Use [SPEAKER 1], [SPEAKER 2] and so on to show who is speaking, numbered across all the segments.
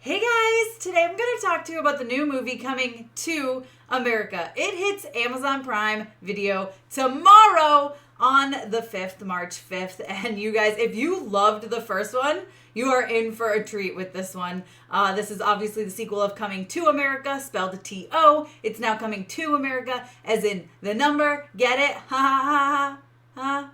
[SPEAKER 1] Hey guys, today I'm going to talk to you about the new movie coming to America. It hits Amazon Prime Video tomorrow on the 5th, March 5th. And you guys, if you loved the first one, you are in for a treat with this one. This is obviously the sequel of Coming to America, spelled T-O. It's now Coming to America, as in the number. Get it? Ha ha ha ha.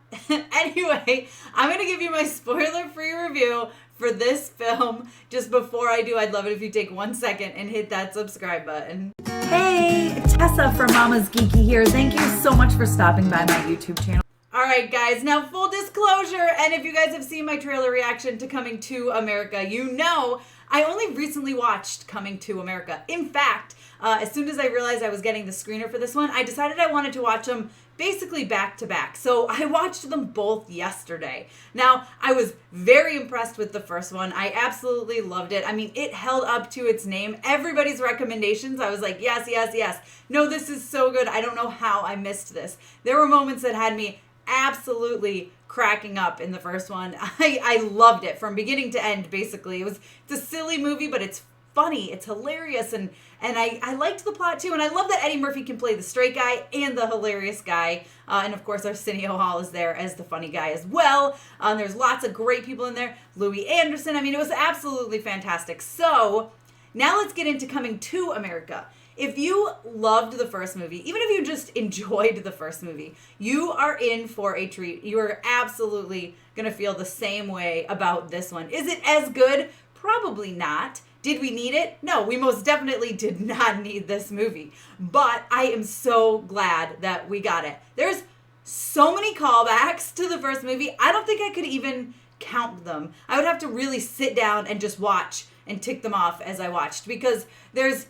[SPEAKER 1] Anyway, I'm going to give you my spoiler-free review for this film. Just before I do, I'd love it if you take 1 second and hit that subscribe button. Hey, Tessa from Mama's Geeky here. Thank you so much for stopping by my YouTube channel. Alright guys, now full disclosure, and if you guys have seen my trailer reaction to Coming to America, you know I only recently watched Coming to America. In fact, as soon as I realized I was getting the screener for this one, I decided I wanted to watch them basically back to back. So I watched them both yesterday. Now, I was very impressed with the first one. I absolutely loved it. I mean, it held up to its name. Everybody's recommendations, I was like, yes, yes, yes. No, this is so good. I don't know how I missed this. There were moments that had me absolutely cracking up in the first one. I loved it from beginning to end, basically. It's a silly movie, but it's funny, it's hilarious, and I liked the plot too, and I love that Eddie Murphy can play the straight guy and the hilarious guy, and of course Arsenio is there as the funny guy as well. There's lots of great people in there. Louis Anderson, I mean, it was absolutely fantastic. So now let's get into Coming to America. If you loved the first movie, even if you just enjoyed the first movie, you are in for a treat. You are absolutely going to feel the same way about this one. Is it as good? Probably not. Did we need it? No, we most definitely did not need this movie. But I am so glad that we got it. There's so many callbacks to the first movie. I don't think I could even count them. I would have to really sit down and just watch and tick them off as I watched, because there's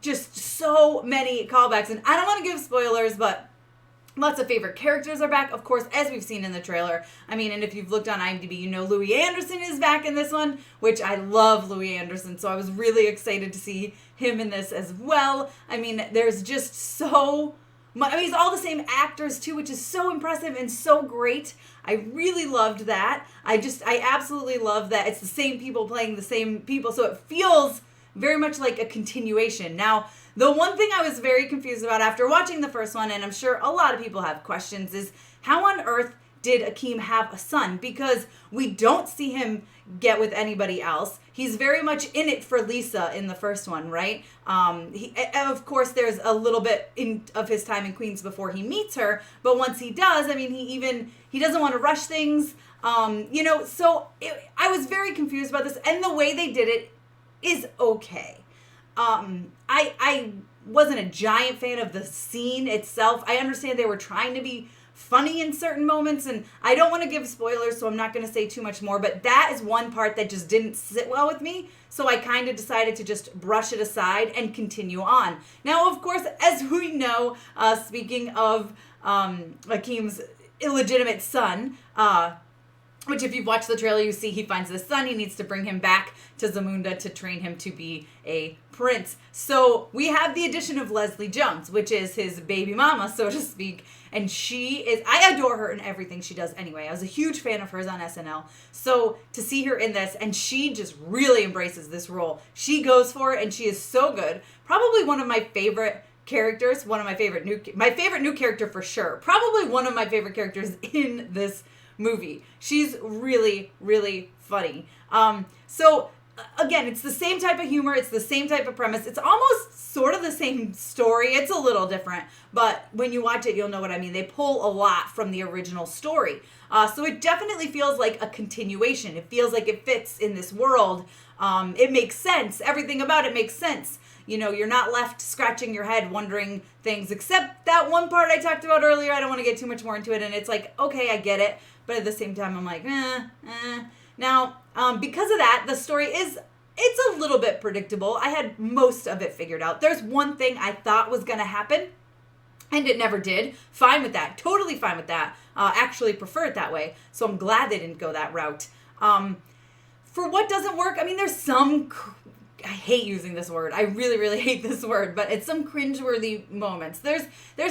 [SPEAKER 1] just so many callbacks. And I don't want to give spoilers, but lots of favorite characters are back, of course, as we've seen in the trailer. I mean, and if you've looked on IMDb, you know Louis Anderson is back in this one, which I love Louis Anderson, so I was really excited to see him in this as well. I mean, there's just so much. I mean, he's all the same actors, too, which is so impressive and so great. I really loved that. I absolutely love that it's the same people playing the same people, so it feels very much like a continuation. Now, the one thing I was very confused about after watching the first one, and I'm sure a lot of people have questions, is how on earth did Akeem have a son? Because we don't see him get with anybody else. He's very much in it for Lisa in the first one, right? Of course, there's a little bit of his time in Queens before he meets her, but once he does, I mean, he doesn't want to rush things, so I was very confused about this, and the way they did it is okay. I wasn't a giant fan of the scene itself. I understand they were trying to be funny in certain moments, and I don't want to give spoilers, so I'm not going to say too much more, but that is one part that just didn't sit well with me, so I kind of decided to just brush it aside and continue on. Now, of course, as we know, speaking of Akeem's illegitimate son, which if you've watched the trailer, you see he finds this son. He needs to bring him back to Zamunda to train him to be a prince. So we have the addition of Leslie Jones, which is his baby mama, so to speak. And I adore her in everything she does anyway. I was a huge fan of hers on SNL. So to see her in this, and she just really embraces this role. She goes for it, and she is so good. Probably one of my favorite characters, my favorite new character for sure. Probably one of my favorite characters in this movie. She's really, really funny. So again, it's the same type of humor. It's the same type of premise. It's almost sort of the same story. It's a little different, but when you watch it, you'll know what I mean. They pull a lot from the original story. So it definitely feels like a continuation. It feels like it fits in this world. It makes sense. Everything about it makes sense. You know, you're not left scratching your head wondering things, except that one part I talked about earlier. I don't want to get too much more into it, and it's like, okay, I get it. But at the same time, I'm like, Now, because of that, the story it's a little bit predictable. I had most of it figured out. There's one thing I thought was going to happen, and it never did. Fine with that. Totally fine with that. Actually prefer it that way. So I'm glad they didn't go that route. For what doesn't work, I mean, there's some I hate using this word. I really, really hate this word, but it's some cringeworthy moments. There's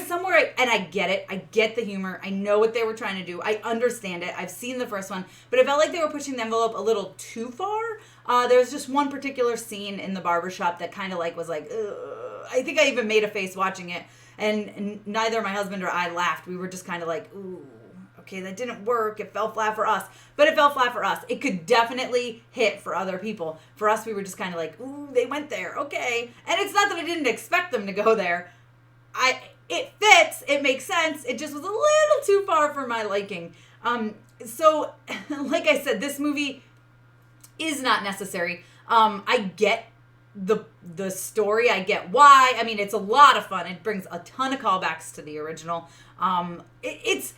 [SPEAKER 1] somewhere, and I get it. I get the humor. I know what they were trying to do. I understand it. I've seen the first one, but it felt like they were pushing the envelope a little too far. There's just one particular scene in the barbershop that kind of like was like, ugh. I think I even made a face watching it, and neither my husband or I laughed. We were just kind of like, ooh, okay, that didn't work. It fell flat for us, but it fell flat for us. It could definitely hit for other people. For us, we were just kind of like, ooh, they went there, okay. And it's not that I didn't expect them to go there. It fits, it makes sense. It just was a little too far for my liking. So, like I said, this movie is not necessary. I get the story. I get why. I mean, it's a lot of fun. It brings a ton of callbacks to the original. It's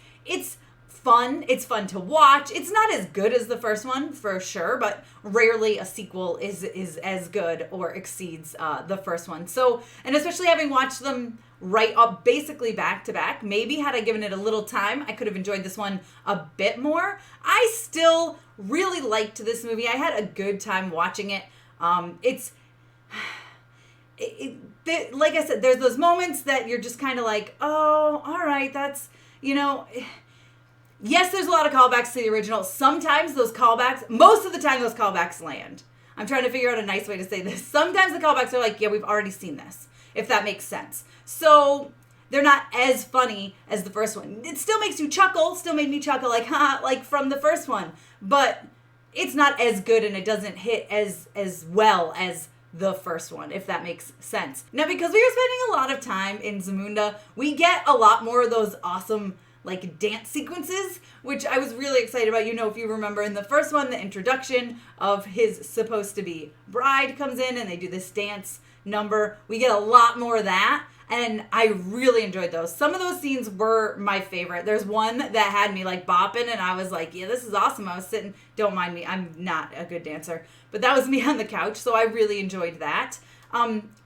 [SPEAKER 1] fun. It's fun to watch. It's not as good as the first one, for sure, but rarely a sequel is as good or exceeds the first one. So, and especially having watched them right up basically back to back, maybe had I given it a little time, I could have enjoyed this one a bit more. I still really liked this movie. I had a good time watching it. Like I said, there's those moments that you're just kind of like, oh, all right, that's, yes, there's a lot of callbacks to the original. Sometimes those callbacks, most of the time those callbacks land. I'm trying to figure out a nice way to say this. Sometimes the callbacks are like, yeah, we've already seen this, if that makes sense. So they're not as funny as the first one. It still makes you chuckle, still made me chuckle like, ha, like from the first one. But it's not as good and it doesn't hit as well as the first one, if that makes sense. Now, because we were spending a lot of time in Zamunda, we get a lot more of those awesome like dance sequences, which I was really excited about. If you remember in the first one, the introduction of his supposed to be bride comes in and they do this dance number. We get a lot more of that, and I really enjoyed those. Some of those scenes were my favorite. There's one that had me like bopping, and I was like, yeah, this is awesome. I was sitting, don't mind me, I'm not a good dancer, but that was me on the couch, so I really enjoyed that.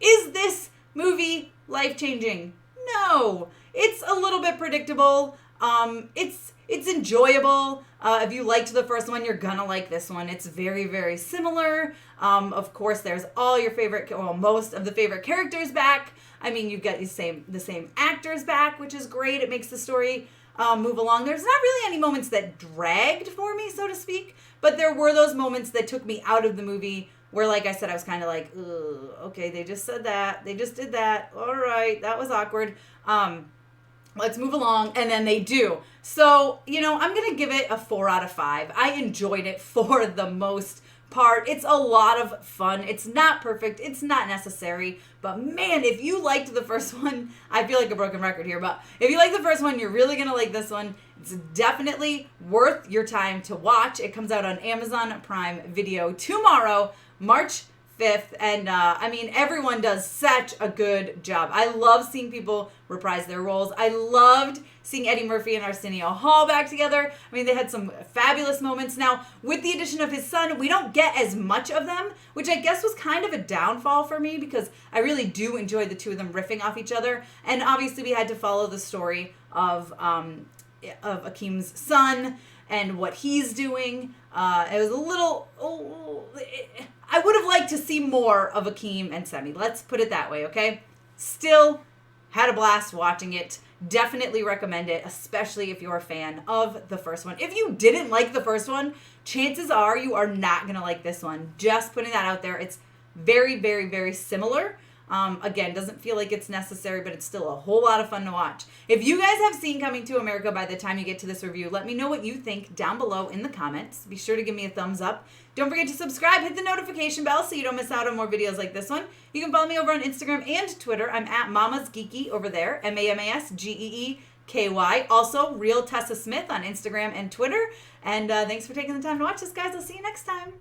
[SPEAKER 1] Is this movie life-changing? No. It's a little bit predictable. It's enjoyable. If you liked the first one, you're gonna like this one. It's very, very similar. Of course, there's all your favorite, well, most of the favorite characters back. I mean, you get the same actors back, which is great. It makes the story move along. There's not really any moments that dragged for me, so to speak, but there were those moments that took me out of the movie where, like I said, I was kind of like, ugh, okay, they just said that. They just did that. All right, that was awkward. Let's move along. And then they do. So, I'm going to give it a 4 out of 5. I enjoyed it for the most part. It's a lot of fun. It's not perfect. It's not necessary. But man, if you liked the first one, I feel like a broken record here, but if you like the first one, you're really going to like this one. It's definitely worth your time to watch. It comes out on Amazon Prime Video tomorrow, March 5th, and everyone does such a good job. I love seeing people reprise their roles. I loved seeing Eddie Murphy and Arsenio Hall back together. I mean, they had some fabulous moments. Now, with the addition of his son, we don't get as much of them, which I guess was kind of a downfall for me because I really do enjoy the two of them riffing off each other. And obviously, we had to follow the story of Akeem's son and what he's doing. It was a little... I would have liked to see more of Akeem and Semi. Let's put it that way, okay? Still, had a blast watching it. Definitely recommend it, especially if you're a fan of the first one. If you didn't like the first one, chances are you are not going to like this one. Just putting that out there. It's very, very, very similar. Again, doesn't feel like it's necessary, but it's still a whole lot of fun to watch. If you guys have seen Coming to America by the time you get to this review, let me know what you think down below in the comments. Be sure to give me a thumbs up. Don't forget to subscribe, hit the notification bell so you don't miss out on more videos like this one. You can follow me over on Instagram and Twitter. I'm at Mama's Geeky over there, MAMASGEEKY. Also, Real Tessa Smith on Instagram and Twitter. And thanks for taking the time to watch this, guys. I'll see you next time.